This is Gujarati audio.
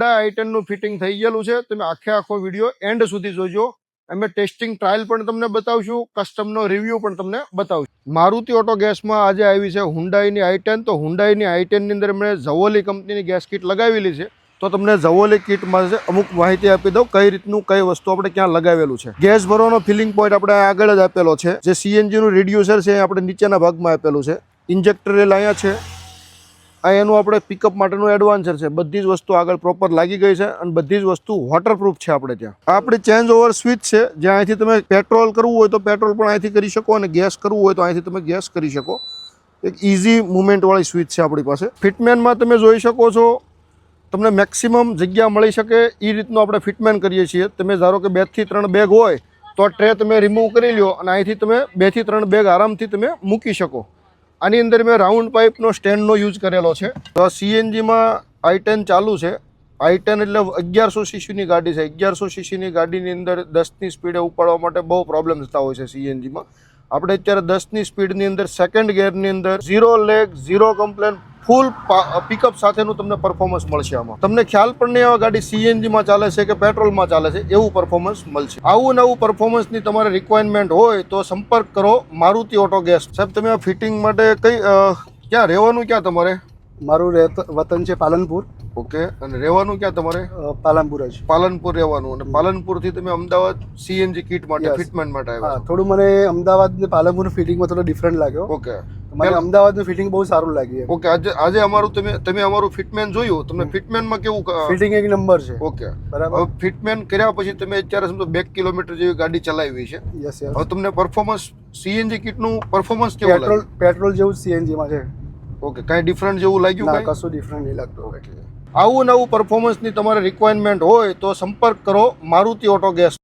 i10 નું ફિટિંગ થઈ ગયેલું છે. તમે આખો વિડીયો એન્ડ સુધી જોજો. અમે ટેસ્ટિંગ ટ્રાયલ પણ તમને બતાવશું, કસ્ટમનો રિવ્યુ પણ તમને બતાવશું. મારુતિ ઓટો ગેસમાં આજે આવી છે હુન્ડાઈની i10. તો હુન્ડાઈની i10 ની અંદર મેં ઝવોલી કંપનીની ગેસ કીટ લગાવેલી છે. તો તમને ઝવોલી કીટમાં અમુક માહિતી આપી દઉં કઈ રીતનું કઈ વસ્તુ આપણે ક્યાં લગાવેલું છે. ગેસ ભરવાનો ફિલિંગ પોઈન્ટ આપણે આગળ જ આપેલો છે. જે સીએનજી નું રિડ્યુસર છે આપણે નીચેના ભાગમાં આપેલું છે. ઇન્જેક્ટર રેલ અહીંયા છે. આ એનું આપણે પિકઅપ માટેનું એડવાન્સર છે. બધી જ વસ્તુ આગળ પ્રોપર લાગી ગઈ છે અને બધી જ વસ્તુ વોટરપ્રૂફ છે. આપણે ત્યાં આ આપણી ચેન્જ ઓવર સ્વિચ છે, જ્યાં અહીંથી તમે પેટ્રોલ કરવું હોય તો પેટ્રોલ પણ અહીંથી કરી શકો અને ગેસ કરવું હોય તો અહીંથી તમે ગેસ કરી શકો. એક ઇઝી મુવમેન્ટવાળી સ્વિચ છે આપણી પાસે. ફિટમેનમાં તમે જોઈ શકો છો, તમને મેક્સિમમ જગ્યા મળી શકે એ રીતનું આપણે ફિટમેન કરીએ છીએ. તમે ધારો કે 2 થી 3 બેગ હોય તો ટ્રે તમે રિમૂવ કરી લો અને અહીંથી તમે 2 થી 3 બેગ આરામથી તમે મૂકી શકો. આની અંદર મેં રાઉન્ડ પાઇપનો સ્ટેન્ડનો યુઝ કરેલો છે. તો આ સીએનજીમાં i10 ચાલુ છે. i10 એટલે 1100 સીસીની ગાડી છે. 1100 સીસીની ગાડીની અંદર 10ની સ્પીડે ઉપાડવા માટે બહુ પ્રોબ્લેમ થતા હોય છે સીએનજીમાં. આપણે અત્યારે 10ની સ્પીડની અંદર સેકન્ડ ગિયરની અંદર 0 લેગ 0 કમ્પ્લેન ફૂલ પિકઅપ સાથેનું તમને પરફોર્મન્સ મળશે. આમાં તમને ખ્યાલ પણ નહીં આવે ગાડી સીએનજીમાં ચાલે છે કે પેટ્રોલમાં ચાલે છે, એવું પરફોર્મન્સ મળશે. આવું નવું પરફોર્મન્સની તમારે રિક્વાયરમેન્ટ હોય તો સંપર્ક કરો મારુતિ ઓટો ગેસ. સાહેબ તમે આ ફિટિંગ માટે ક્યાં રહેવાનું, ક્યાં તમારે? મારું વતન છે પાલનપુર. ઓકે. અને રહેવાનું ક્યાં તમારે? પાલનપુર જ. પાલનપુર રહેવાનું. અને પાલનપુરથી તમે અમદાવાદ સીએનજી કીટ માટે ફિટમેન્ટ માટે આવ્યા? થોડું મને અમદાવાદ ને પાલનપુર ફિટિંગમાં થોડો ડિફરન્ટ લાગ્યો. ઓકે. મને અમદાવાદનું ફિટિંગ બહુ સારું લાગ્યું. ઓકે. આજે અમારું તમે અમારું ફિટમેન જોયું, તમને ફિટમેનમાં કેવું? ફિટિંગ એક નંબર છે. ઓકે, બરાબર. હવે ફિટમેન કર્યા પછી તમે અત્યારે સમજો 2 કિલોમીટર જેવી ગાડી ચલાવી છે. યસ. હવે તમને પરફોર્મન્સ સીએનજી કીટનું પરફોર્મન્સ કેવું લાગ્યું? પેટ્રોલ જેવું સીએનજીમાં છે. ઓકે. કાંઈ ડિફરન્ટ જેવું લાગ્યું? ના, કશું ડિફરન્ટ નહીં લાગતું. આવું નવું પરફોર્મન્સની તમારે રિક્વાયરમેન્ટ હોય તો સંપર્ક કરો મારુતિ ઓટો ગેસ.